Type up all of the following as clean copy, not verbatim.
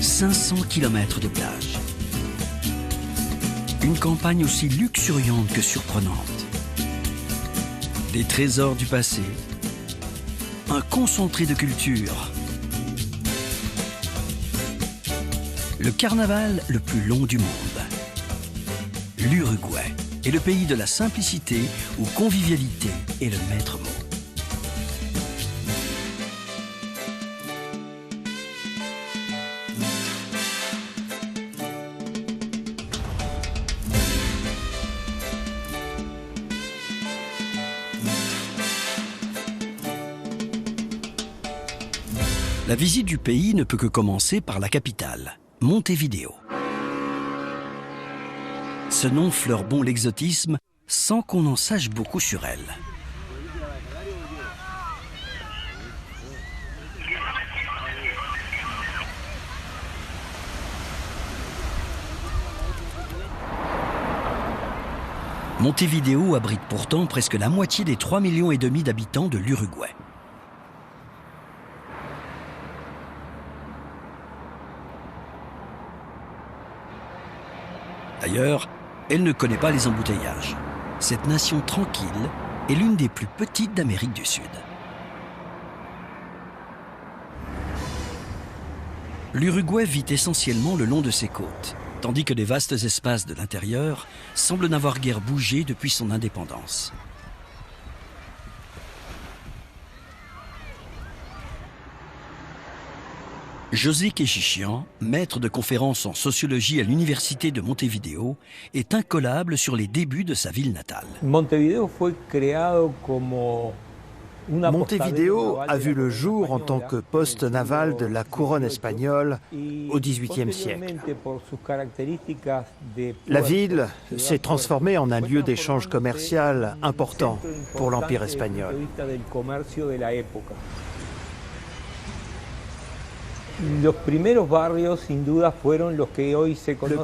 500 km de plage. Une campagne aussi luxuriante que surprenante. Des trésors du passé, un concentré de culture. Le carnaval le plus long du monde. L'Uruguay est le pays de la simplicité où convivialité est le maître mot. La visite du pays ne peut que commencer par la capitale, Montevideo. Ce nom fleure bon l'exotisme sans qu'on en sache beaucoup sur elle. Montevideo abrite pourtant presque la moitié des 3,5 millions d'habitants de l'Uruguay. D'ailleurs, elle ne connaît pas les embouteillages. Cette nation tranquille est l'une des plus petites d'Amérique du Sud. L'Uruguay vit essentiellement le long de ses côtes, tandis que les vastes espaces de l'intérieur semblent n'avoir guère bougé depuis son indépendance. José Kechichian, maître de conférences en sociologie à l'université de Montevideo, est incollable sur les débuts de sa ville natale. Montevideo a vu le jour en tant que poste naval de la couronne espagnole au XVIIIe siècle. La ville s'est transformée en un lieu d'échange commercial important pour l'Empire espagnol. Le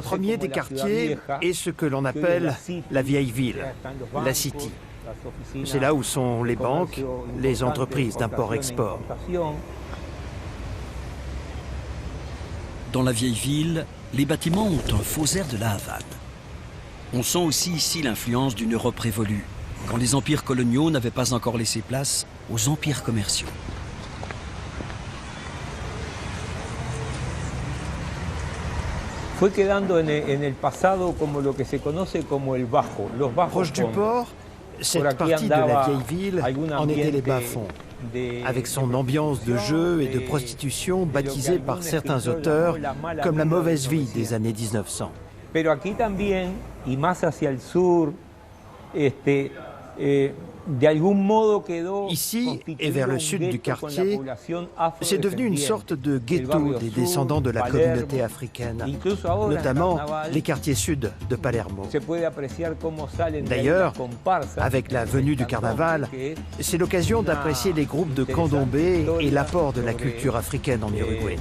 premier des quartiers est ce que l'on appelle la vieille ville, la City. C'est là où sont les banques, les entreprises d'import-export. Dans la vieille ville, les bâtiments ont un faux air de la Havane. On sent aussi ici l'influence d'une Europe révolue, quand les empires coloniaux n'avaient pas encore laissé place aux empires commerciaux. Proche du port, cette partie de la vieille ville en était les bas-fonds, avec son ambiance de jeu et de prostitution baptisée par certains auteurs comme la mauvaise vie des années 1900. Ici et vers le sud du quartier, c'est devenu une sorte de ghetto des descendants de la communauté africaine, notamment les quartiers sud de Palermo. D'ailleurs, avec la venue du carnaval, c'est l'occasion d'apprécier les groupes de candombé et l'apport de la culture africaine en Uruguay.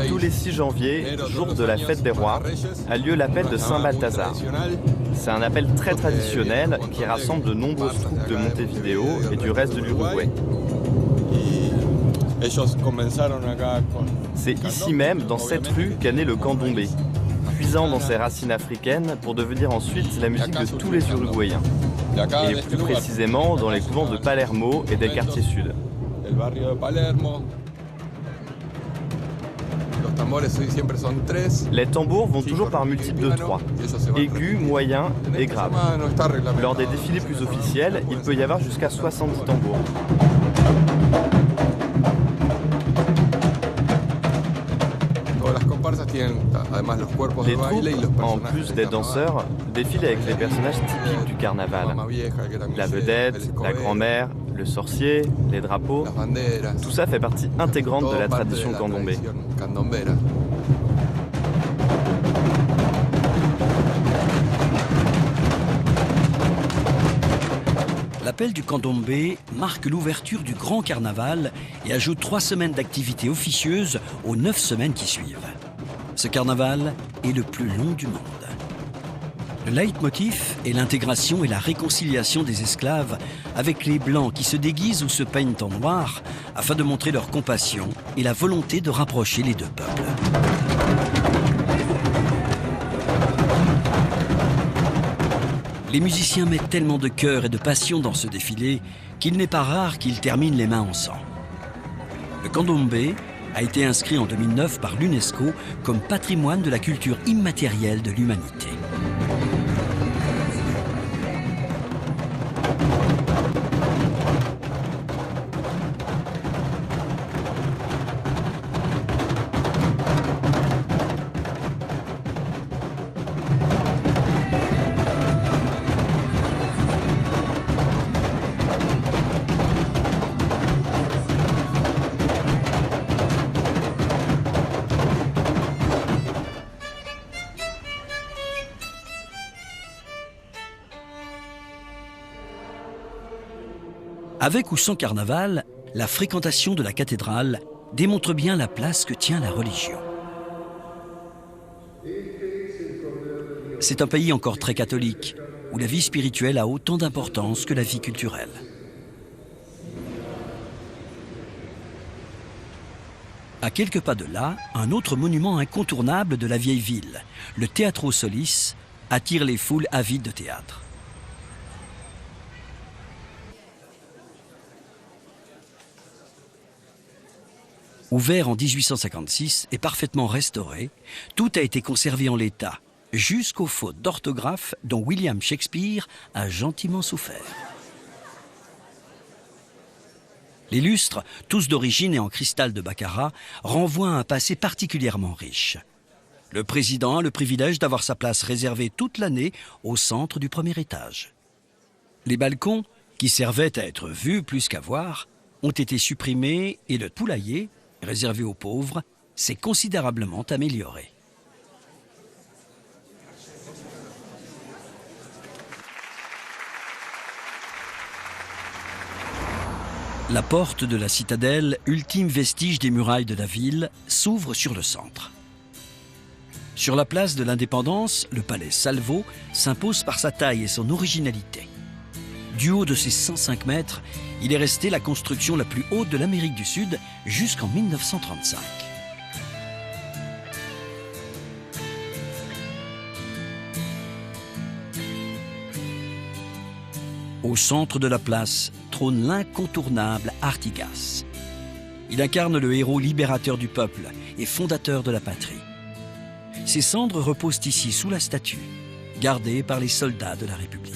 Tous les 6 janvier, jour de la fête des rois, a lieu l'appel de Saint-Balthazar. C'est un appel très traditionnel qui rassemble de nombreuses troupes de Montevideo et du reste de l'Uruguay. C'est ici même, dans cette rue, qu'est né le candombé, puisant dans ses racines africaines pour devenir ensuite la musique de tous les Uruguayens. Et plus précisément dans les couvents de Palermo et des quartiers sud. Les tambours vont toujours par multiples de 3, aigus, moyens et graves. Lors des défilés plus officiels, il peut y avoir jusqu'à 70 tambours. Les troupes, en plus des danseurs, défilent avec les personnages typiques du carnaval. La vedette, la grand-mère, le sorcier, les drapeaux, tout ça fait partie intégrante de la tradition candombé. L'appel du candombé marque l'ouverture du grand carnaval et ajoute 3 semaines d'activité officieuse aux 9 semaines qui suivent. Ce carnaval est le plus long du monde. Le leitmotiv est l'intégration et la réconciliation des esclaves avec les Blancs qui se déguisent ou se peignent en noir afin de montrer leur compassion et la volonté de rapprocher les deux peuples. Les musiciens mettent tellement de cœur et de passion dans ce défilé qu'il n'est pas rare qu'ils terminent les mains en sang. Le candomblé a été inscrit en 2009 par l'UNESCO comme patrimoine de la culture immatérielle de l'humanité. Avec ou sans carnaval, la fréquentation de la cathédrale démontre bien la place que tient la religion. C'est un pays encore très catholique, où la vie spirituelle a autant d'importance que la vie culturelle. À quelques pas de là, un autre monument incontournable de la vieille ville, le Teatro Solis, attire les foules avides de théâtre. Ouvert en 1856 et parfaitement restauré, tout a été conservé en l'état, jusqu'aux fautes d'orthographe dont William Shakespeare a gentiment souffert. Les lustres, tous d'origine et en cristal de Baccarat, renvoient à un passé particulièrement riche. Le président a le privilège d'avoir sa place réservée toute l'année au centre du premier étage. Les balcons, qui servaient à être vus plus qu'à voir, ont été supprimés et le poulailler, réservé aux pauvres, s'est considérablement amélioré. La porte de la citadelle, ultime vestige des murailles de la ville, s'ouvre sur le centre. Sur la place de l'Indépendance, le palais Salvo s'impose par sa taille et son originalité. Du haut de ses 105 mètres, il est resté la construction la plus haute de l'Amérique du Sud jusqu'en 1935. Au centre de la place trône l'incontournable Artigas. Il incarne le héros libérateur du peuple et fondateur de la patrie. Ses cendres reposent ici sous la statue, gardée par les soldats de la République.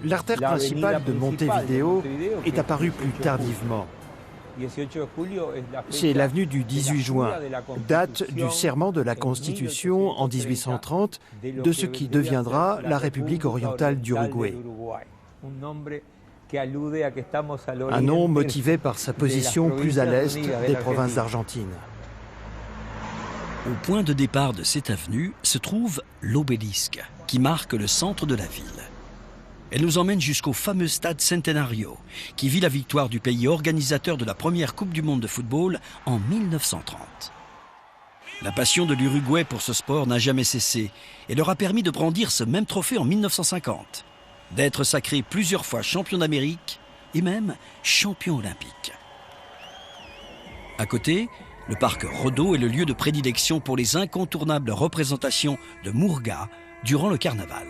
L'artère principale de Montevideo est apparue plus tardivement. C'est l'avenue du 18 juin, date du serment de la Constitution en 1830 de ce qui deviendra la République orientale d'Uruguay. Un nom motivé par sa position plus à l'est des provinces d'Argentine. Au point de départ de cette avenue se trouve l'obélisque, qui marque le centre de la ville. Elle nous emmène jusqu'au fameux stade Centenario, qui vit la victoire du pays organisateur de la première Coupe du monde de football en 1930. La passion de l'Uruguay pour ce sport n'a jamais cessé et leur a permis de brandir ce même trophée en 1950, d'être sacré plusieurs fois champion d'Amérique et même champion olympique. À côté, le parc Rodó est le lieu de prédilection pour les incontournables représentations de Murga durant le carnaval.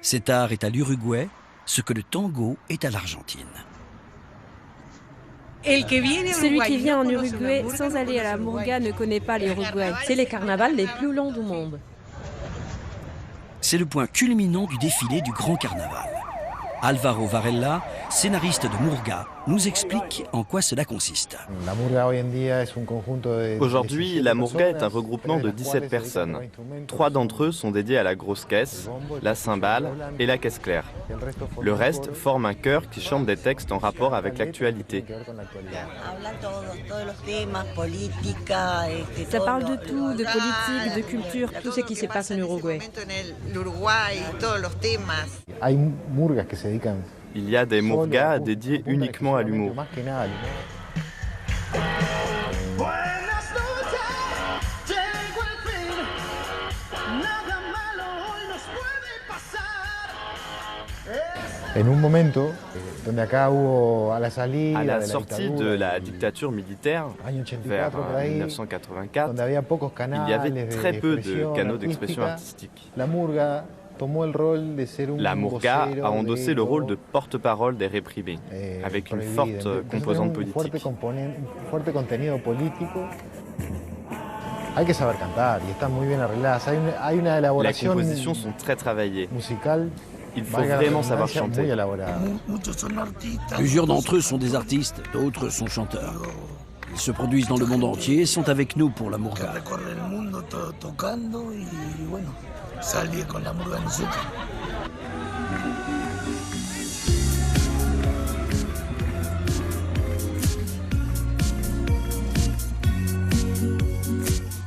Cet art est à l'Uruguay ce que le tango est à l'Argentine. Celui qui vient en Uruguay sans aller à la Murga ne connaît pas l'Uruguay. C'est les carnavals les plus longs du monde. C'est le point culminant du défilé du Grand Carnaval. Álvaro Varela, scénariste de Murga, nous explique en quoi cela consiste. Aujourd'hui, la Murga est un regroupement de 17 personnes. 3 d'entre eux sont dédiés à la grosse caisse, la cymbale et la caisse claire. Le reste forme un chœur qui chante des textes en rapport avec l'actualité. Ça parle de tout, de politique, de culture, tout ce qui se passe en Uruguay. Il y a des murgas dédiés uniquement à l'humour. À la sortie de la dictature militaire, vers 1984, il y avait très peu de canaux d'expression artistique. La murga a endossé le rôle de porte-parole des réprimés, avec une forte composante politique. Les compositions sont très travaillées. Il faut vraiment savoir chanter. Plusieurs d'entre eux sont des artistes, d'autres sont chanteurs. Ils se produisent dans le monde entier et sont avec nous pour la murga.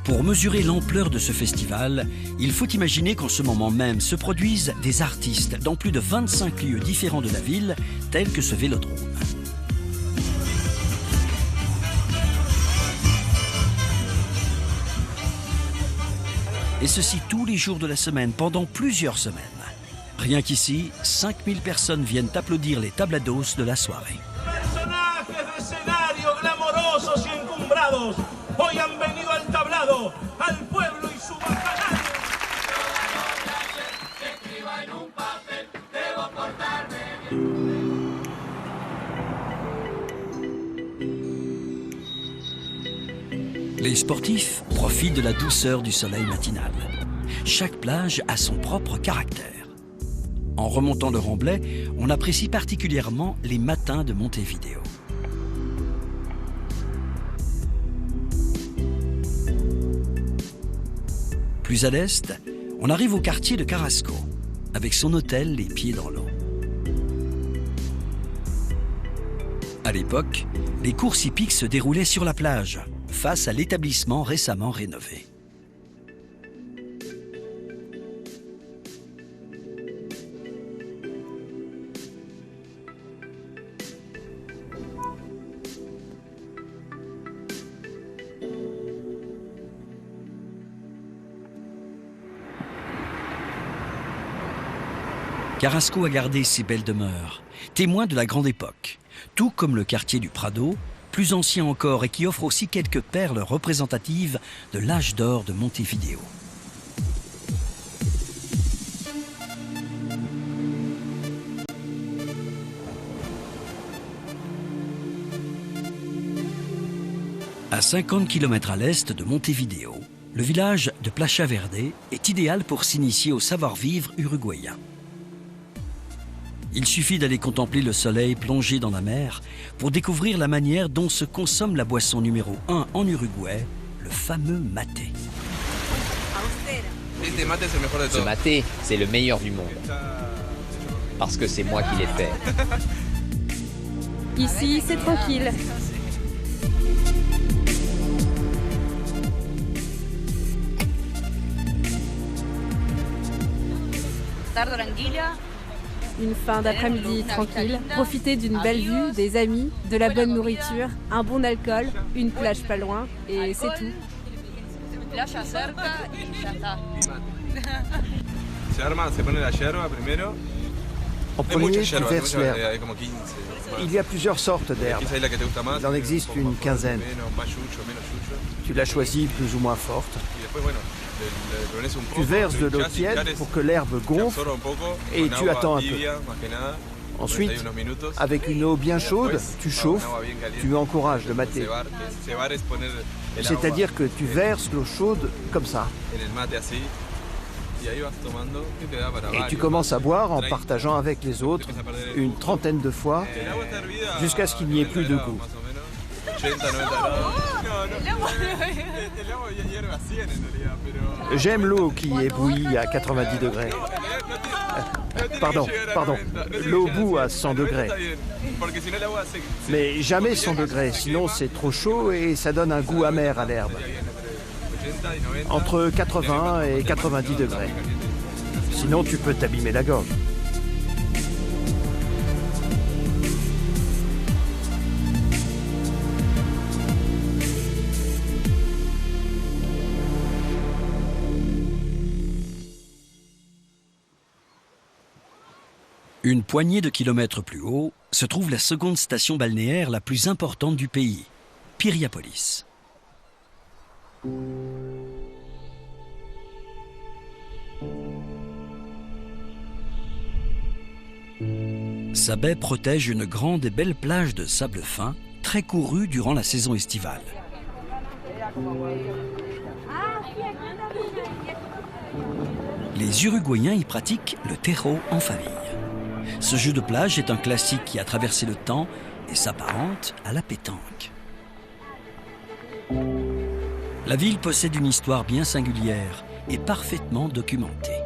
Pour mesurer l'ampleur de ce festival, il faut imaginer qu'en ce moment même se produisent des artistes dans plus de 25 lieux différents de la ville, tels que ce vélodrome. Et ceci tous les jours de la semaine, pendant plusieurs semaines. Rien qu'ici, 5000 personnes viennent applaudir les tablados de la soirée. Hoy han venido al tablado, al pueblo y su bacanal. Les sportifs profitent de la douceur du soleil matinal. Chaque plage a son propre caractère. En remontant le Remblai, on apprécie particulièrement les matins de Montevideo. Plus à l'est, on arrive au quartier de Carrasco, avec son hôtel les pieds dans l'eau. À l'époque, les courses hippiques se déroulaient sur la plage, face à l'établissement récemment rénové. Carrasco a gardé ses belles demeures, témoins de la grande époque, tout comme le quartier du Prado, plus ancien encore et qui offre aussi quelques perles représentatives de l'âge d'or de Montevideo. À 50 km à l'est de Montevideo, le village de Playa Verde est idéal pour s'initier au savoir-vivre uruguayen. Il suffit d'aller contempler le soleil plongé dans la mer pour découvrir la manière dont se consomme la boisson numéro 1 en Uruguay, le fameux maté. Ce maté, c'est le meilleur du monde. Parce que c'est moi qui l'ai fait. Ici, c'est tranquille. Une fin d'après-midi tranquille, profiter d'une belle vue, des amis, de la bonne nourriture, un bon alcool, une plage pas loin, et c'est tout. En premier, tu verses l'herbe. Il y a plusieurs sortes d'herbes. Il en existe une quinzaine. Tu l'as choisie plus ou moins forte. Tu verses de l'eau tiède pour que l'herbe gonfle et tu attends un peu. Ensuite, avec une eau bien chaude, tu chauffes, tu encourages le maté. C'est-à-dire que tu verses l'eau chaude comme ça. Et tu commences à boire en partageant avec les autres une trentaine de fois jusqu'à ce qu'il n'y ait plus de goût. J'aime l'eau qui est bouillie à 90 degrés. Pardon, l'eau bout à 100 degrés. Mais jamais 100 degrés, sinon c'est trop chaud et ça donne un goût amer à l'herbe. Entre 80 et 90 degrés. Sinon tu peux t'abîmer la gorge. Une poignée de kilomètres plus haut se trouve la seconde station balnéaire la plus importante du pays, Piriapolis. Sa baie protège une grande et belle plage de sable fin, très courue durant la saison estivale. Les Uruguayens y pratiquent le tejo en famille. Ce jeu de plage est un classique qui a traversé le temps et s'apparente à la pétanque. La ville possède une histoire bien singulière et parfaitement documentée.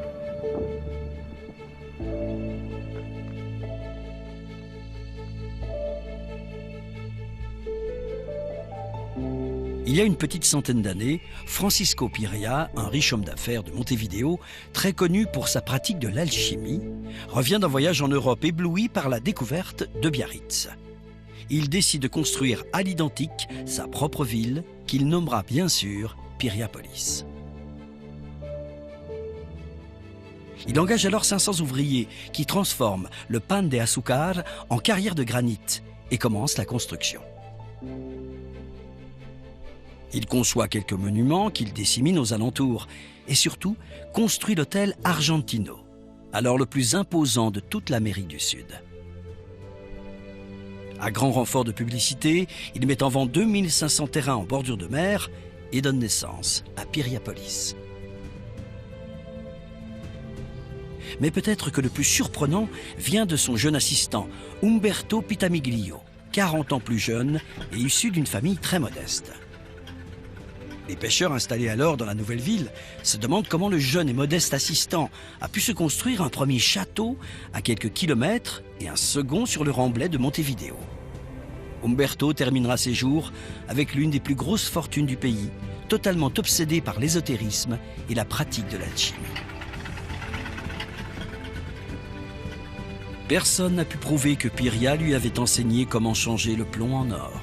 Il y a une petite centaine d'années, Francisco Piria, un riche homme d'affaires de Montevideo, très connu pour sa pratique de l'alchimie, revient d'un voyage en Europe ébloui par la découverte de Biarritz. Il décide de construire à l'identique sa propre ville, qu'il nommera bien sûr Piriapolis. Il engage alors 500 ouvriers qui transforment le pan de azúcar en carrière de granit et commence la construction. Il conçoit quelques monuments qu'il dissémine aux alentours et surtout construit l'hôtel Argentino, alors le plus imposant de toute l'Amérique du Sud. À grand renfort de publicité, il met en vente 2500 terrains en bordure de mer et donne naissance à Piriapolis. Mais peut-être que le plus surprenant vient de son jeune assistant, Umberto Pitamiglio, 40 ans plus jeune et issu d'une famille très modeste. Les pêcheurs installés alors dans la nouvelle ville se demandent comment le jeune et modeste assistant a pu se construire un premier château à quelques kilomètres et un second sur le remblai de Montevideo. Umberto terminera ses jours avec l'une des plus grosses fortunes du pays, totalement obsédé par l'ésotérisme et la pratique de l'alchimie. Personne n'a pu prouver que Piria lui avait enseigné comment changer le plomb en or.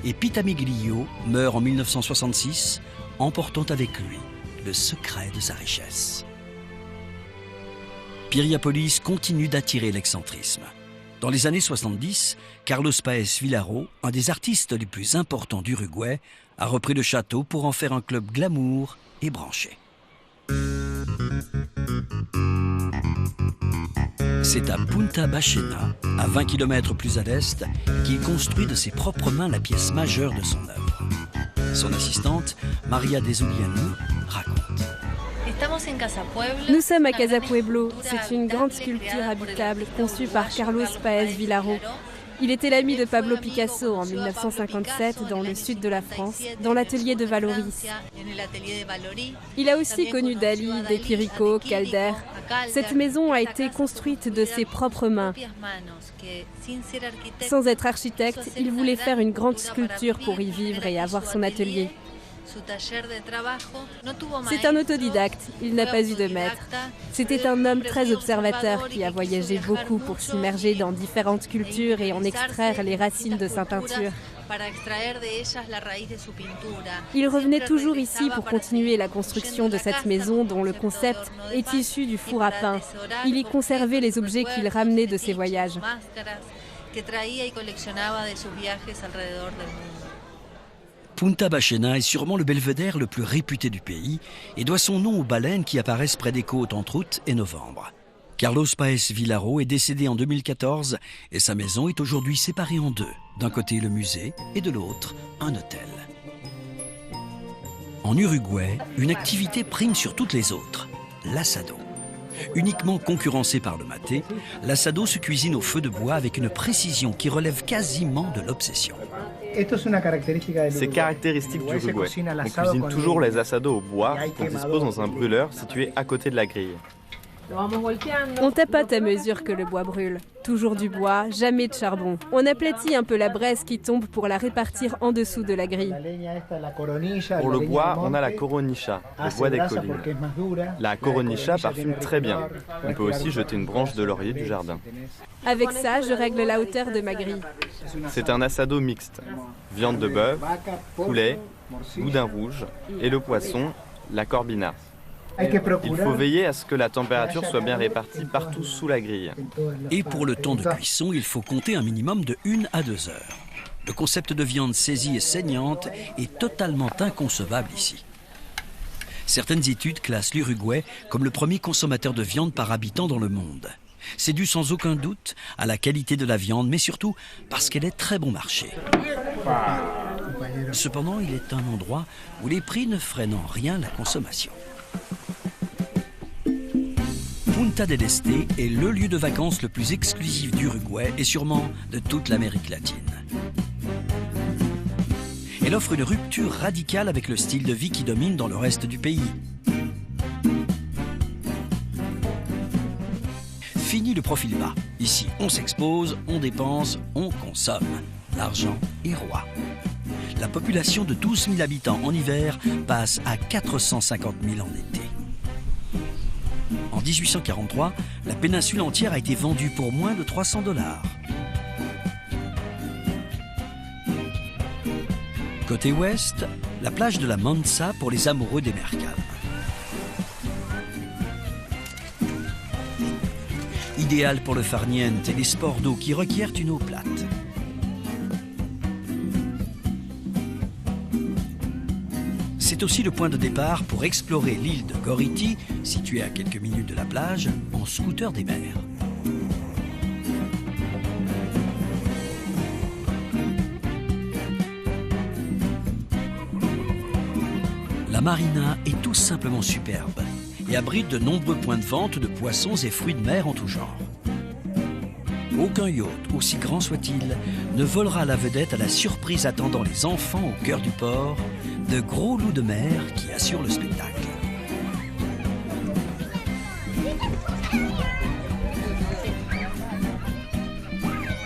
Et Pitamiglio meurt en 1966, emportant avec lui le secret de sa richesse. Piriapolis continue d'attirer l'excentrisme. Dans les années 70, Carlos Paes Vilaro, un des artistes les plus importants d'Uruguay, a repris le château pour en faire un club glamour et branché. C'est à Punta Bachena, à 20 km plus à l'est, qu'il construit de ses propres mains la pièce majeure de son œuvre. Son assistante, Maria Dezuliani, raconte. Nous sommes à Casa Pueblo. C'est une grande sculpture habitable conçue par Carlos Paes Vilaro. Il était l'ami de Pablo Picasso en 1957 dans le sud de la France, dans l'atelier de Valoris. Il a aussi connu Dali, De Chirico, Calder. Cette maison a été construite de ses propres mains. Sans être architecte, il voulait faire une grande sculpture pour y vivre et avoir son atelier. C'est un autodidacte, il n'a pas eu de maître. C'était un homme très observateur qui a voyagé beaucoup pour s'immerger dans différentes cultures et en extraire les racines de sa peinture. Il revenait toujours ici pour continuer la construction de cette maison dont le concept est issu du four à pain. Il y conservait les objets qu'il ramenait de ses voyages. Punta Bachena est sûrement le belvédère le plus réputé du pays et doit son nom aux baleines qui apparaissent près des côtes entre août et novembre. Carlos Paes Vilaro est décédé en 2014 et sa maison est aujourd'hui séparée en deux. D'un côté le musée et de l'autre un hôtel. En Uruguay, une activité prime sur toutes les autres, l'assado. Uniquement concurrencé par le maté, l'assado se cuisine au feu de bois avec une précision qui relève quasiment de l'obsession. C'est caractéristique d'Uruguay. On cuisine toujours les assados au bois qu'on dispose dans un brûleur situé à côté de la grille. On tapote à mesure que le bois brûle. Toujours du bois, jamais de charbon. On aplatit un peu la braise qui tombe pour la répartir en dessous de la grille. Pour le bois, on a la coronicha, le bois des collines. La coronicha parfume très bien. On peut aussi jeter une branche de laurier du jardin. Avec ça, je règle la hauteur de ma grille. C'est un assado mixte. Viande de bœuf, poulet, boudin rouge et le poisson, la corbina. Il faut veiller à ce que la température soit bien répartie partout sous la grille. Et pour le temps de cuisson, il faut compter un minimum de 1 à 2 heures. Le concept de viande saisie et saignante est totalement inconcevable ici. Certaines études classent l'Uruguay comme le premier consommateur de viande par habitant dans le monde. C'est dû sans aucun doute à la qualité de la viande, mais surtout parce qu'elle est très bon marché. Cependant, il est un endroit où les prix ne freinent en rien la consommation. Punta del Este est le lieu de vacances le plus exclusif d'Uruguay et sûrement de toute l'Amérique latine. Elle offre une rupture radicale avec le style de vie qui domine dans le reste du pays. Fini le profil bas. Ici, on s'expose, on dépense, on consomme. L'argent est roi. La population de 12 000 habitants en hiver passe à 450 000 en été. En 1843, la péninsule entière a été vendue pour moins de 300 $. Côté ouest, la plage de la Mansa pour les amoureux des mers calmes. Idéal pour le farniente et les sports d'eau qui requièrent une eau plate. C'est aussi le point de départ pour explorer l'île de Gorriti, située à quelques minutes de la plage, en scooter des mers. La marina est tout simplement superbe et abrite de nombreux points de vente de poissons et fruits de mer en tout genre. Aucun yacht, aussi grand soit-il, ne volera la vedette à la surprise attendant les enfants au cœur du port, de gros loups de mer qui assurent le spectacle.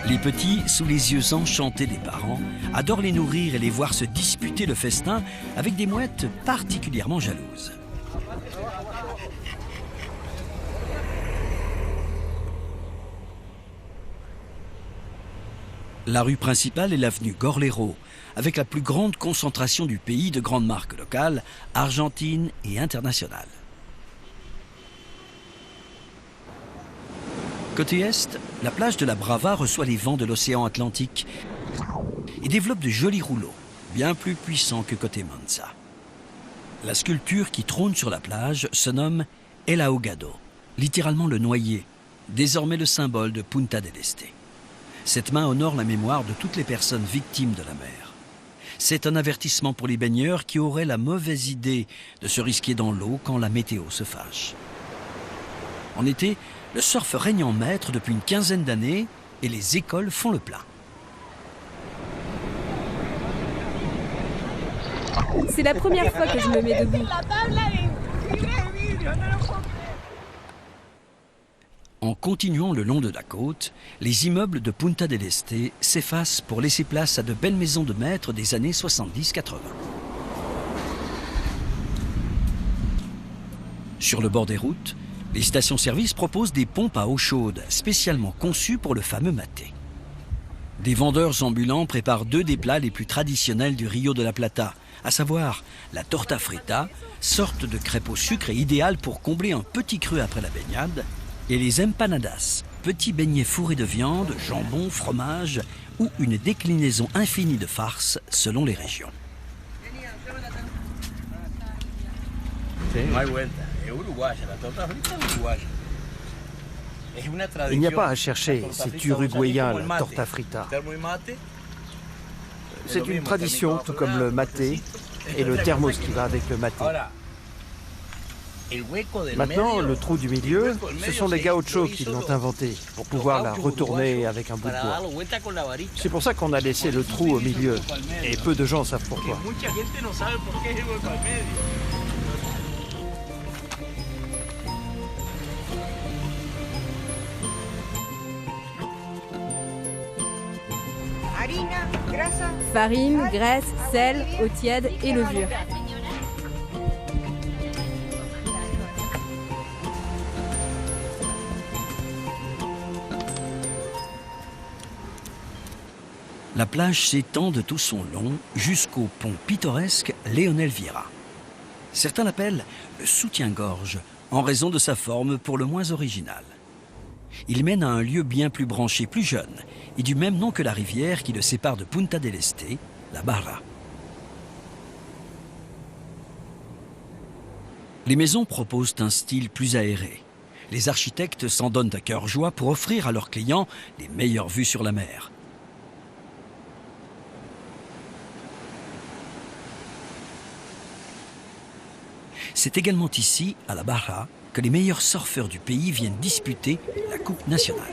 Les petits, sous les yeux enchantés des parents, adorent les nourrir et les voir se disputer le festin avec des mouettes particulièrement jalouses. La rue principale est l'avenue Gorlero, avec la plus grande concentration du pays de grandes marques locales, argentines et internationales. Côté est, la plage de la Brava reçoit les vents de l'océan Atlantique et développe de jolis rouleaux, bien plus puissants que côté Mansa. La sculpture qui trône sur la plage se nomme El Ahogado, littéralement le noyé, désormais le symbole de Punta del Este. Cette main honore la mémoire de toutes les personnes victimes de la mer. C'est un avertissement pour les baigneurs qui auraient la mauvaise idée de se risquer dans l'eau quand la météo se fâche. En été, le surf règne en maître depuis une quinzaine d'années et les écoles font le plein. C'est la première fois que je me mets debout. En continuant le long de la côte, les immeubles de Punta del Este s'effacent pour laisser place à de belles maisons de maîtres des années 70-80. Sur le bord des routes, les stations-service proposent des pompes à eau chaude, spécialement conçues pour le fameux maté. Des vendeurs ambulants préparent deux des plats les plus traditionnels du Rio de la Plata, à savoir la torta frita, sorte de crêpe au sucre et idéale pour combler un petit creux après la baignade, et les empanadas, petits beignets fourrés de viande, jambon, fromage ou une déclinaison infinie de farces selon les régions. Il n'y a pas à chercher, c'est uruguayen la torta frita. C'est une tradition, tout comme le maté et le thermos qui va avec le maté. Maintenant, le trou du milieu, ce sont les gauchos qui l'ont inventé pour pouvoir la retourner avec un bout de bois. C'est pour ça qu'on a laissé le trou au milieu, et peu de gens savent pourquoi. Farine, graisse, sel, eau tiède et levure. La plage s'étend de tout son long jusqu'au pont pittoresque Leonel Viera. Certains l'appellent le soutien-gorge, en raison de sa forme pour le moins originale. Il mène à un lieu bien plus branché, plus jeune, et du même nom que la rivière qui le sépare de Punta del Este, la Barra. Les maisons proposent un style plus aéré. Les architectes s'en donnent à cœur joie pour offrir à leurs clients les meilleures vues sur la mer. C'est également ici, à la Barra, que les meilleurs surfeurs du pays viennent disputer la Coupe nationale.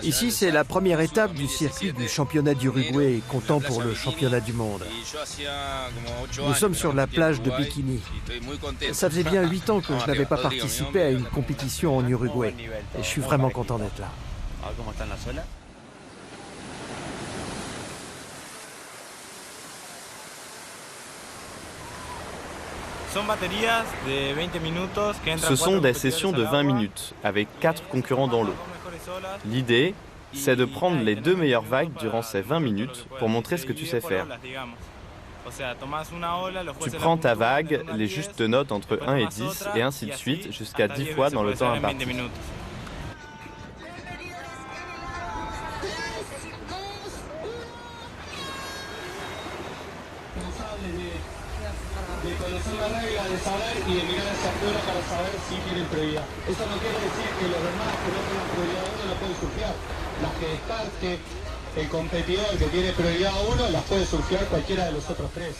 Ici, c'est la première étape du circuit du championnat d'Uruguay, comptant pour le championnat du monde. Nous sommes sur la plage de Bikini. Ça faisait bien 8 ans que je n'avais pas participé à une compétition en Uruguay. Et je suis vraiment content d'être là. Ce sont des sessions de 20 minutes, avec 4 concurrents dans l'eau. L'idée, c'est de prendre les 2 meilleures vagues durant ces 20 minutes pour montrer ce que tu sais faire. Tu prends ta vague, les justes notes entre 1 et 10, et ainsi de suite, jusqu'à 10 fois dans le temps imparti. De conocer la regla, de saber y de mirar hacia afuera para saber si tienen prioridad. Eso no quiere decir que los demás que no tengan prioridad 1 la pueden surfear. Las que descarte el competidor que tiene prioridad 1 las puede surfear cualquiera de los otros 3.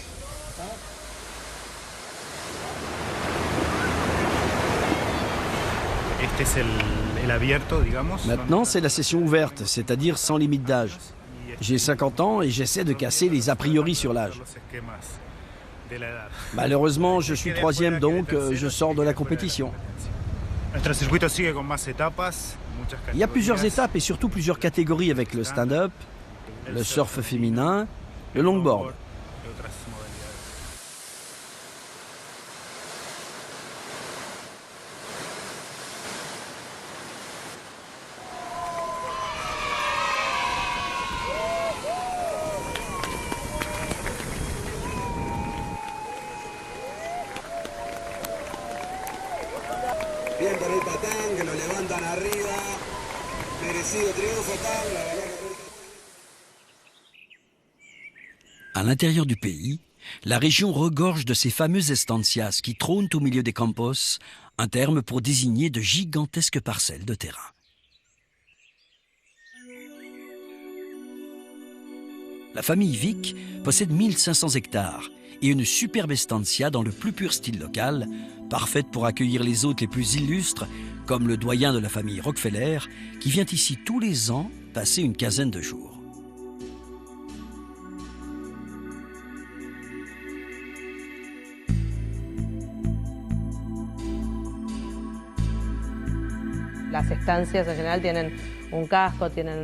Maintenant, c'est la session ouverte, c'est-à-dire sans limite d'âge. J'ai 50 ans et j'essaie de casser les a priori sur l'âge. Malheureusement, je suis 3e, donc je sors de la compétition. Il y a plusieurs étapes et surtout plusieurs catégories avec le stand-up, le surf féminin, le longboard. À l'intérieur du pays, la région regorge de ces fameuses estancias qui trônent au milieu des campos, un terme pour désigner de gigantesques parcelles de terrain. La famille Vic possède 1500 hectares et une superbe estancia dans le plus pur style local, parfaite pour accueillir les hôtes les plus illustres, comme le doyen de la famille Rockefeller, qui vient ici tous les ans passer une quinzaine de jours.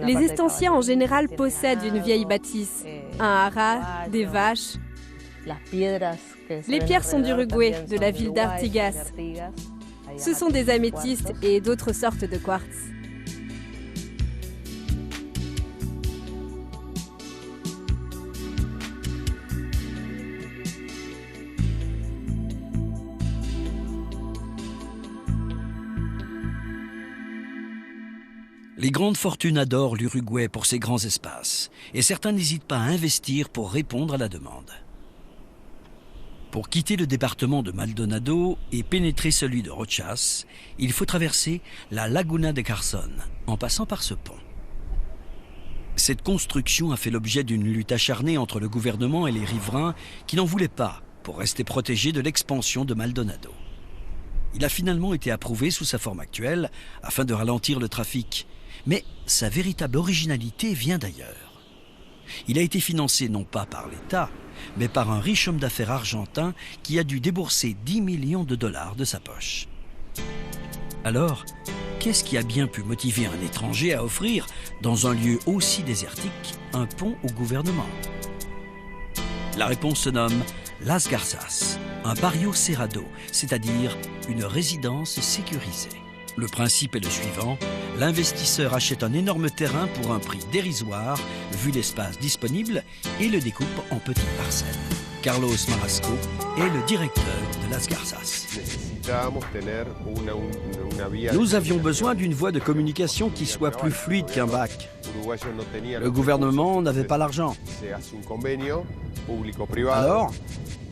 Les estancias en général possèdent une vieille bâtisse, un haras, des vaches. Les pierres sont d'Uruguay, de la ville d'Artigas. Ce sont des améthystes et d'autres sortes de quartz. Les grandes fortunes adorent l'Uruguay pour ses grands espaces, et certains n'hésitent pas à investir pour répondre à la demande. Pour quitter le département de Maldonado et pénétrer celui de Rochas, il faut traverser la Laguna de Carson, en passant par ce pont. Cette construction a fait l'objet d'une lutte acharnée entre le gouvernement et les riverains qui n'en voulaient pas pour rester protégés de l'expansion de Maldonado. Il a finalement été approuvé sous sa forme actuelle afin de ralentir le trafic. Mais sa véritable originalité vient d'ailleurs. Il a été financé non pas par l'État, mais par un riche homme d'affaires argentin qui a dû débourser 10 millions de dollars de sa poche. Alors, qu'est-ce qui a bien pu motiver un étranger à offrir, dans un lieu aussi désertique, un pont au gouvernement? La réponse se nomme Las Garzas, un barrio cerrado, c'est-à-dire une résidence sécurisée. Le principe est le suivant, l'investisseur achète un énorme terrain pour un prix dérisoire, vu l'espace disponible, et le découpe en petites parcelles. Carlos Marasco est le directeur de Las Garzas. Nous avions besoin d'une voie de communication qui soit plus fluide qu'un bac. Le gouvernement n'avait pas l'argent. Alors,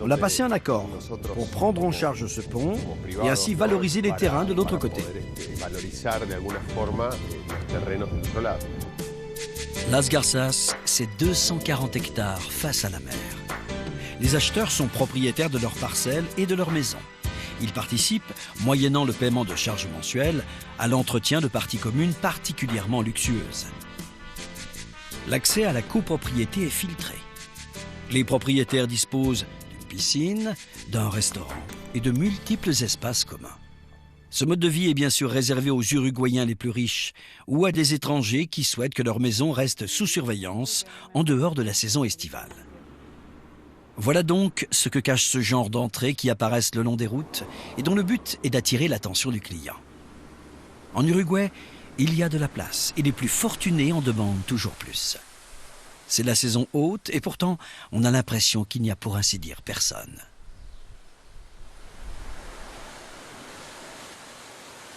on a passé un accord pour prendre en charge ce pont et ainsi valoriser les terrains de l'autre côté. Las Garzas, c'est 240 hectares face à la mer. Les acheteurs sont propriétaires de leurs parcelles et de leurs maisons. Ils participent, moyennant le paiement de charges mensuelles, à l'entretien de parties communes particulièrement luxueuses. L'accès à la copropriété est filtré. Les propriétaires disposent d'une piscine, d'un restaurant et de multiples espaces communs. Ce mode de vie est bien sûr réservé aux Uruguayens les plus riches ou à des étrangers qui souhaitent que leur maison reste sous surveillance en dehors de la saison estivale. Voilà donc ce que cache ce genre d'entrées qui apparaissent le long des routes et dont le but est d'attirer l'attention du client. En Uruguay, il y a de la place et les plus fortunés en demandent toujours plus. C'est la saison haute et pourtant, on a l'impression qu'il n'y a pour ainsi dire personne.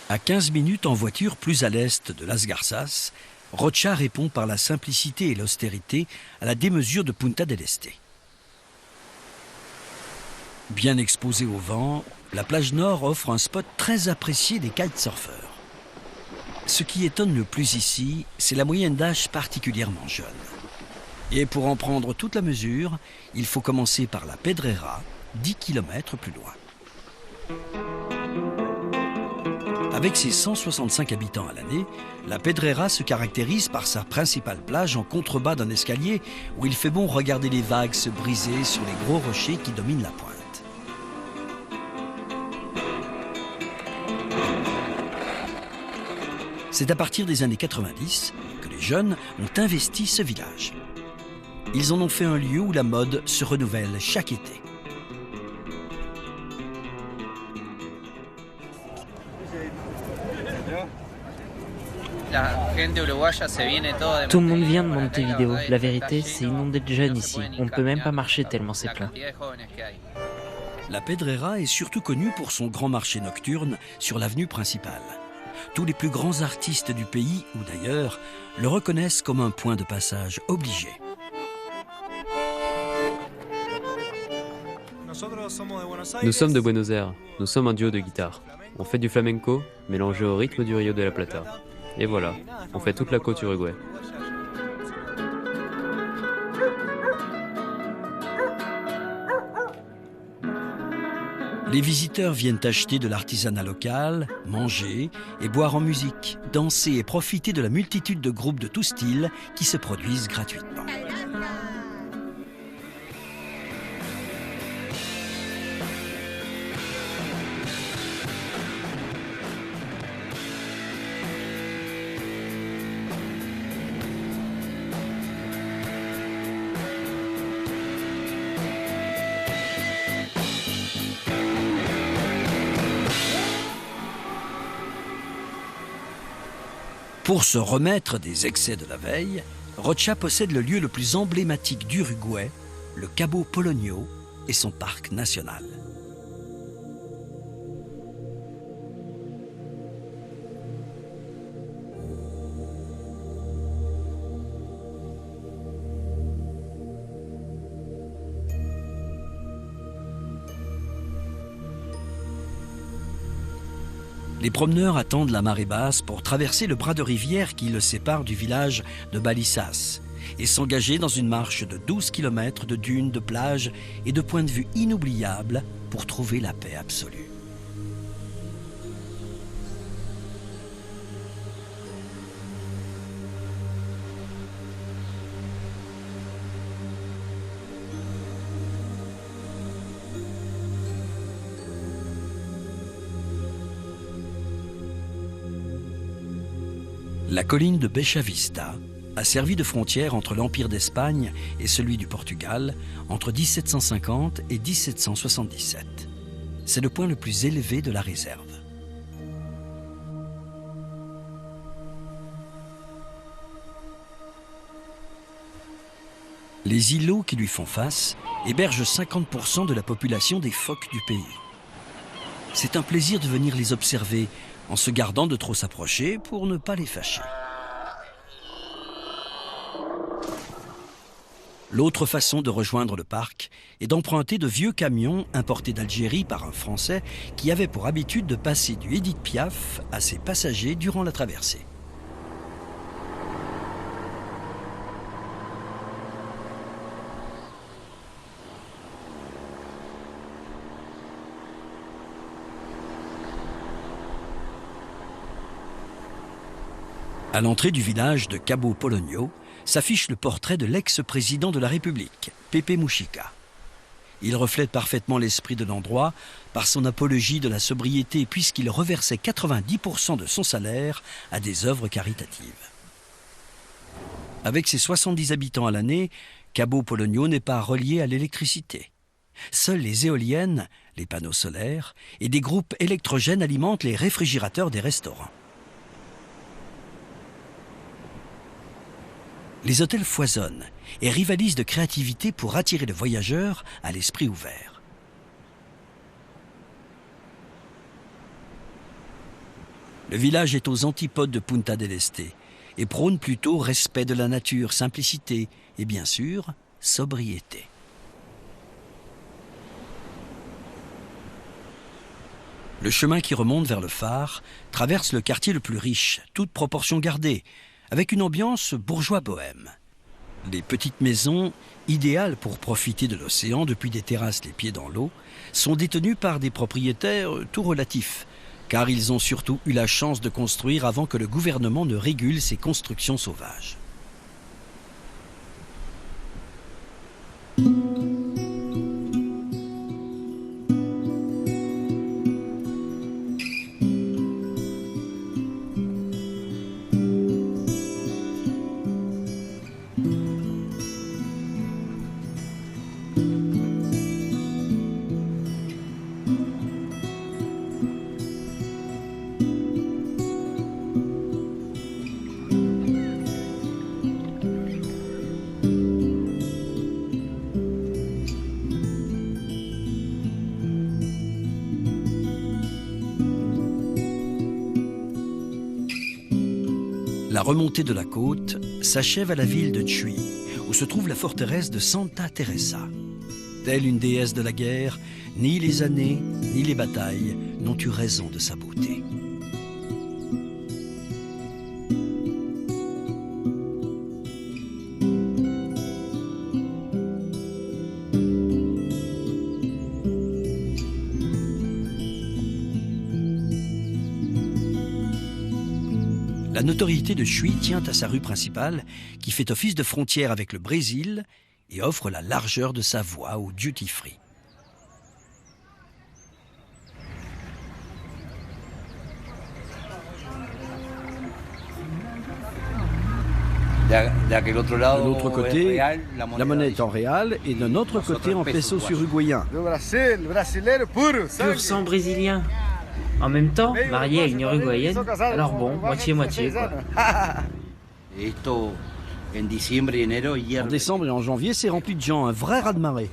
À 15 minutes en voiture plus à l'est de Las Garzas, Rocha répond par la simplicité et l'austérité à la démesure de Punta del Este. Bien exposée au vent, la plage nord offre un spot très apprécié des kitesurfers. Ce qui étonne le plus ici, c'est la moyenne d'âge particulièrement jeune. Et pour en prendre toute la mesure, il faut commencer par la Pedrera, 10 km plus loin. Avec ses 165 habitants à l'année, la Pedrera se caractérise par sa principale plage en contrebas d'un escalier où il fait bon regarder les vagues se briser sur les gros rochers qui dominent la pointe. C'est à partir des années 90 que les jeunes ont investi ce village. Ils en ont fait un lieu où la mode se renouvelle chaque été. Tout le monde vient de Montevideo. La vérité, c'est inondé de jeunes ici. On ne peut même pas marcher tellement c'est plein. La Pedrera est surtout connue pour son grand marché nocturne sur l'avenue principale. Tous les plus grands artistes du pays, ou d'ailleurs, le reconnaissent comme un point de passage obligé. Nous sommes de Buenos Aires. Nous sommes un duo de guitare. On fait du flamenco, mélangé au rythme du Rio de la Plata. Et voilà, on fait toute la côte uruguay. Les visiteurs viennent acheter de l'artisanat local, manger et boire en musique, danser et profiter de la multitude de groupes de tout style qui se produisent gratuitement. Pour se remettre des excès de la veille, Rocha possède le lieu le plus emblématique d'Uruguay, le Cabo Polonio et son parc national. Les promeneurs attendent la marée basse pour traverser le bras de rivière qui le sépare du village de Balizas et s'engager dans une marche de 12 km de dunes, de plages et de points de vue inoubliables pour trouver la paix absolue. La colline de Becha Vista a servi de frontière entre l'Empire d'Espagne et celui du Portugal entre 1750 et 1777. C'est le point le plus élevé de la réserve. Les îlots qui lui font face hébergent 50% de la population des phoques du pays. C'est un plaisir de venir les observer en se gardant de trop s'approcher pour ne pas les fâcher. L'autre façon de rejoindre le parc est d'emprunter de vieux camions importés d'Algérie par un Français qui avait pour habitude de passer du Édith Piaf à ses passagers durant la traversée. À l'entrée du village de Cabo Polonio s'affiche le portrait de l'ex-président de la République, Pepe Mujica. Il reflète parfaitement l'esprit de l'endroit par son apologie de la sobriété puisqu'il reversait 90% de son salaire à des œuvres caritatives. Avec ses 70 habitants à l'année, Cabo Polonio n'est pas relié à l'électricité. Seules les éoliennes, les panneaux solaires et des groupes électrogènes alimentent les réfrigérateurs des restaurants. Les hôtels foisonnent et rivalisent de créativité pour attirer le voyageur à l'esprit ouvert. Le village est aux antipodes de Punta del Este et prône plutôt respect de la nature, simplicité et bien sûr, sobriété. Le chemin qui remonte vers le phare traverse le quartier le plus riche, toute proportion gardée, avec une ambiance bourgeois-bohème. Les petites maisons, idéales pour profiter de l'océan depuis des terrasses les pieds dans l'eau, sont détenues par des propriétaires tout relatifs, car ils ont surtout eu la chance de construire avant que le gouvernement ne régule ces constructions sauvages. La remontée de la côte s'achève à la ville de Chuy, où se trouve la forteresse de Santa Teresa. Telle une déesse de la guerre, ni les années, ni les batailles n'ont eu raison de sa beauté. La notoriété de Chuy tient à sa rue principale qui fait office de frontière avec le Brésil et offre la largeur de sa voie au duty-free. De l'autre côté, la monnaie est en réal et de notre côté en pesos uruguayens. Pur sang brésilien. En même temps, marié à une Uruguayenne, alors bon, moitié-moitié quoi. En décembre et en janvier, c'est rempli de gens, un vrai raz-de-marée.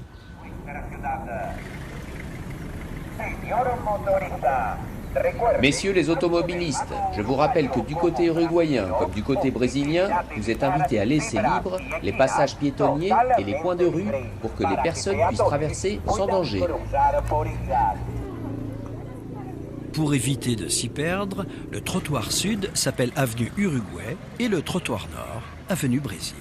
Messieurs les automobilistes, je vous rappelle que du côté uruguayen comme du côté brésilien, vous êtes invités à laisser libres les passages piétonniers et les coins de rue pour que les personnes puissent traverser sans danger. Pour éviter de s'y perdre, le trottoir sud s'appelle avenue Uruguay et le trottoir nord, avenue Brésil.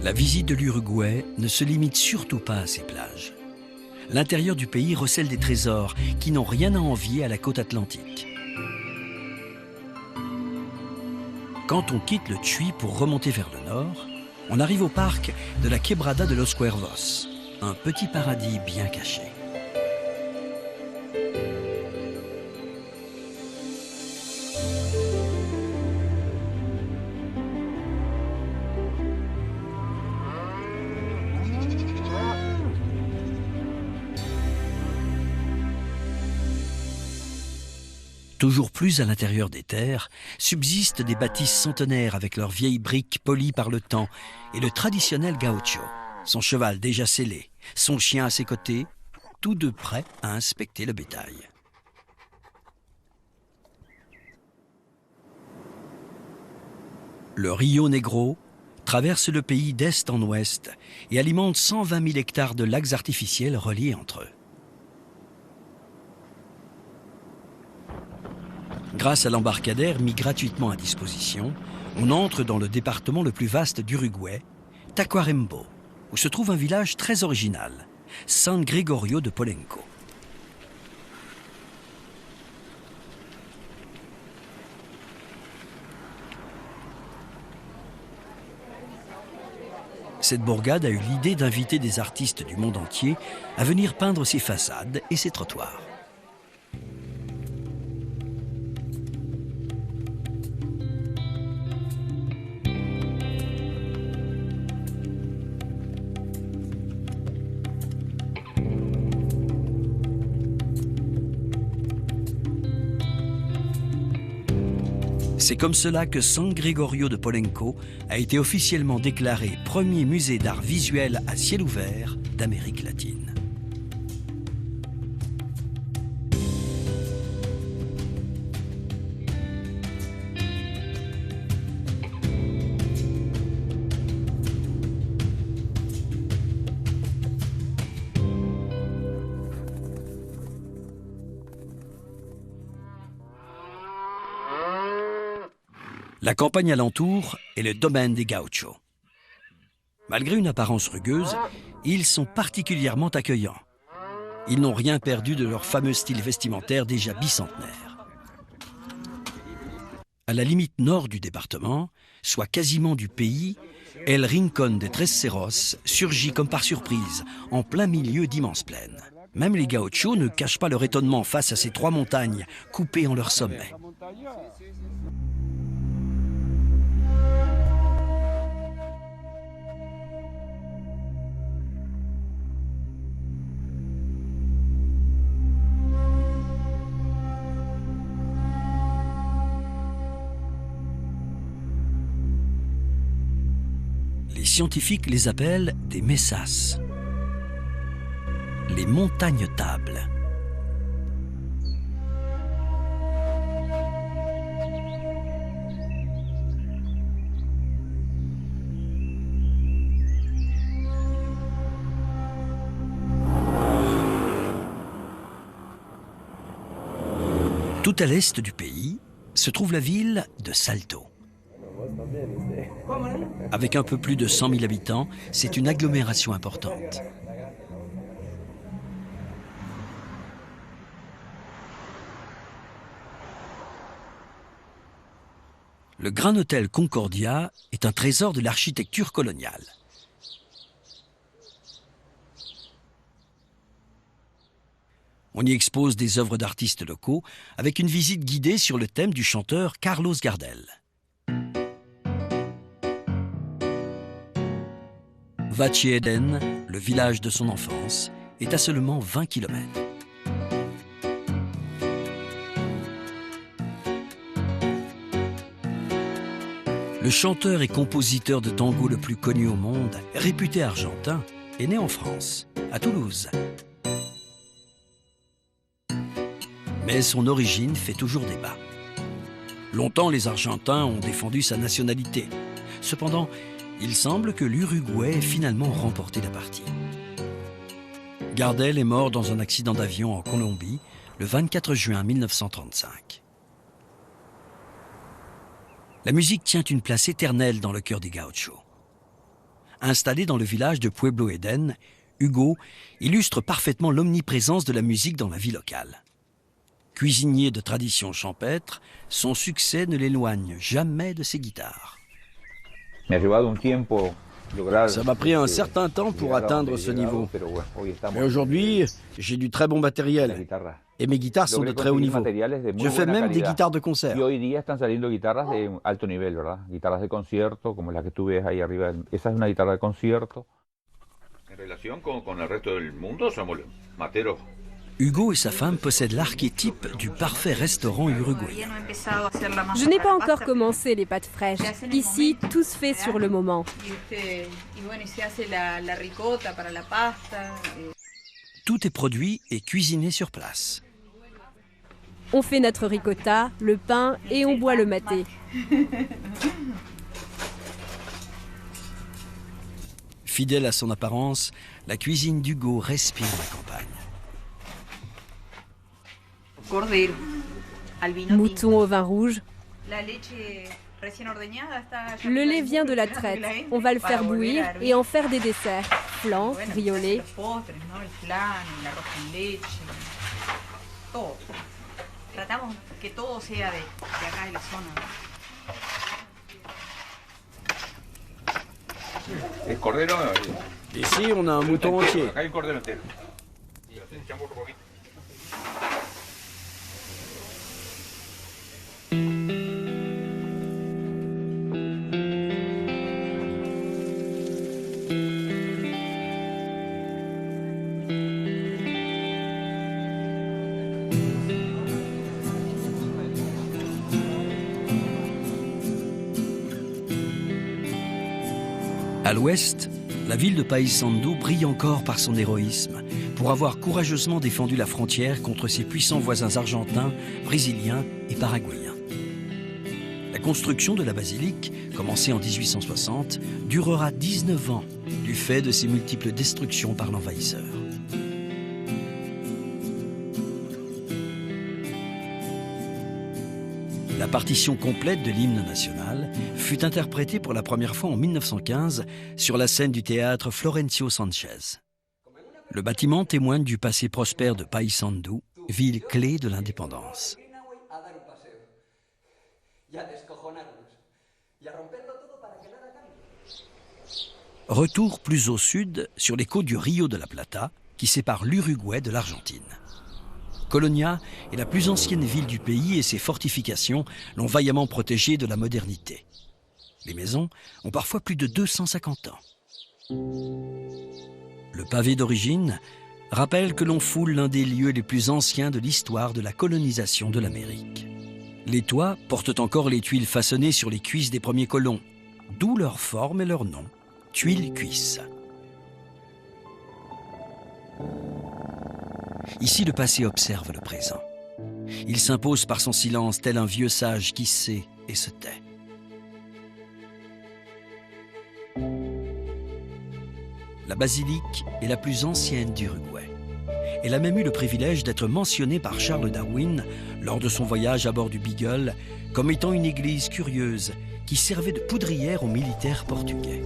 La visite de l'Uruguay ne se limite surtout pas à ses plages. L'intérieur du pays recèle des trésors qui n'ont rien à envier à la côte atlantique. Quand on quitte le Chuy pour remonter vers le nord, on arrive au parc de la Quebrada de los Cuervos, un petit paradis bien caché. Toujours plus à l'intérieur des terres, subsistent des bâtisses centenaires avec leurs vieilles briques polies par le temps et le traditionnel gaucho, son cheval déjà sellé, son chien à ses côtés, tous deux prêts à inspecter le bétail. Le Rio Negro traverse le pays d'est en ouest et alimente 120 000 hectares de lacs artificiels reliés entre eux. Grâce à l'embarcadère mis gratuitement à disposition, on entre dans le département le plus vaste d'Uruguay, Tacuarembó, où se trouve un village très original, San Gregorio de Polenco. Cette bourgade a eu l'idée d'inviter des artistes du monde entier à venir peindre ses façades et ses trottoirs. C'est comme cela que San Gregorio de Polenco a été officiellement déclaré premier musée d'art visuel à ciel ouvert d'Amérique latine. La campagne alentour est le domaine des gauchos. Malgré une apparence rugueuse, ils sont particulièrement accueillants. Ils n'ont rien perdu de leur fameux style vestimentaire déjà bicentenaire. À la limite nord du département, soit quasiment du pays, El Rincón de Tres Cerros surgit comme par surprise, en plein milieu d'immenses plaines. Même les gauchos ne cachent pas leur étonnement face à ces trois montagnes coupées en leur sommet. Les scientifiques les appellent des mesas, les montagnes tables. Tout à l'est du pays se trouve la ville de Salto. Avec un peu plus de 100 000 habitants, c'est une agglomération importante. Le Grand Hôtel Concordia est un trésor de l'architecture coloniale. On y expose des œuvres d'artistes locaux avec une visite guidée sur le thème du chanteur Carlos Gardel. Vachieden, le village de son enfance, est à seulement 20 km. Le chanteur et compositeur de tango le plus connu au monde, réputé argentin, est né en France, à Toulouse. Mais son origine fait toujours débat. Longtemps, les Argentins ont défendu sa nationalité. Cependant, il semble que l'Uruguay ait finalement remporté la partie. Gardel est mort dans un accident d'avion en Colombie le 24 juin 1935. La musique tient une place éternelle dans le cœur des gauchos. Installé dans le village de Pueblo Eden, Hugo illustre parfaitement l'omniprésence de la musique dans la vie locale. Cuisinier de tradition champêtre, son succès ne l'éloigne jamais de ses guitares. Ça m'a pris un certain temps pour atteindre ce niveau. Mais aujourd'hui, j'ai du très bon matériel. Et mes guitares sont de très haut niveau. Je fais même des guitares de concert. Hugo et sa femme possèdent l'archétype du parfait restaurant uruguayen. Je n'ai pas encore commencé les pâtes fraîches. Ici, tout se fait sur le moment. Tout est produit et cuisiné sur place. On fait notre ricotta, le pain et on boit le maté. Fidèle à son apparence, la cuisine d'Hugo respire la campagne. Mouton au vin rouge. Le lait vient de la traite. On va le faire bouillir et en faire des desserts. Flan, riolet. Ici, on a un mouton entier. À l'ouest, la ville de Paysandú brille encore par son héroïsme, pour avoir courageusement défendu la frontière contre ses puissants voisins argentins, brésiliens et paraguayens. La construction de la basilique, commencée en 1860, durera 19 ans du fait de ses multiples destructions par l'envahisseur. La partition complète de l'hymne national fut interprétée pour la première fois en 1915 sur la scène du théâtre Florencio Sanchez. Le bâtiment témoigne du passé prospère de Paysandú, ville clé de l'indépendance. Retour plus au sud, sur les côtes du Rio de la Plata, qui sépare l'Uruguay de l'Argentine. Colonia est la plus ancienne ville du pays et ses fortifications l'ont vaillamment protégée de la modernité. Les maisons ont parfois plus de 250 ans. Le pavé d'origine rappelle que l'on foule l'un des lieux les plus anciens de l'histoire de la colonisation de l'Amérique. Les toits portent encore les tuiles façonnées sur les cuisses des premiers colons, d'où leur forme et leur nom, tuiles cuisses. Ici, le passé observe le présent. Il s'impose par son silence tel un vieux sage qui sait et se tait. La basilique est la plus ancienne d'Uruguay. Elle a même eu le privilège d'être mentionnée par Charles Darwin lors de son voyage à bord du Beagle comme étant une église curieuse qui servait de poudrière aux militaires portugais.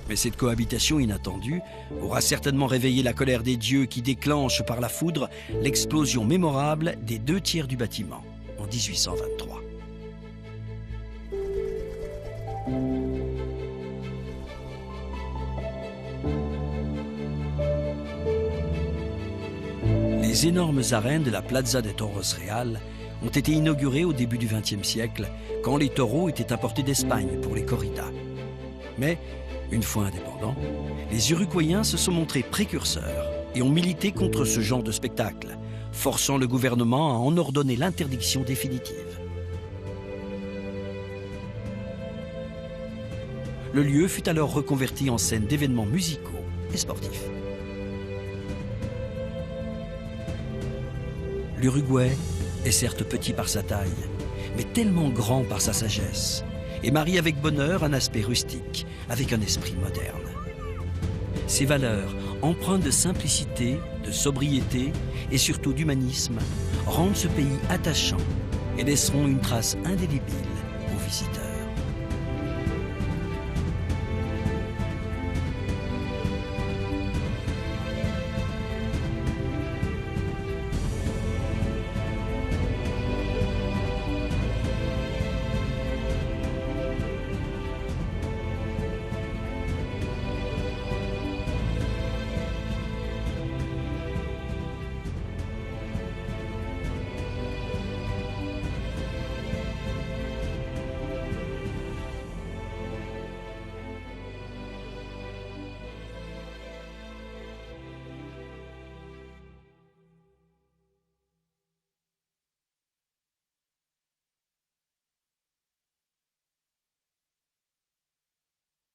Mais cette cohabitation inattendue aura certainement réveillé la colère des dieux qui déclenchent par la foudre l'explosion mémorable des 2 tiers du bâtiment en 1823. Les énormes arènes de la Plaza de Toros Real ont été inaugurées au début du XXe siècle, quand les taureaux étaient importés d'Espagne pour les corridas. Mais une fois indépendants, les Uruguayens se sont montrés précurseurs et ont milité contre ce genre de spectacle, forçant le gouvernement à en ordonner l'interdiction définitive. Le lieu fut alors reconverti en scène d'événements musicaux et sportifs. L'Uruguay est certes petit par sa taille, mais tellement grand par sa sagesse, et marie avec bonheur un aspect rustique avec un esprit moderne. Ces valeurs, empreintes de simplicité, de sobriété et surtout d'humanisme, rendent ce pays attachant et laisseront une trace indélébile aux visiteurs.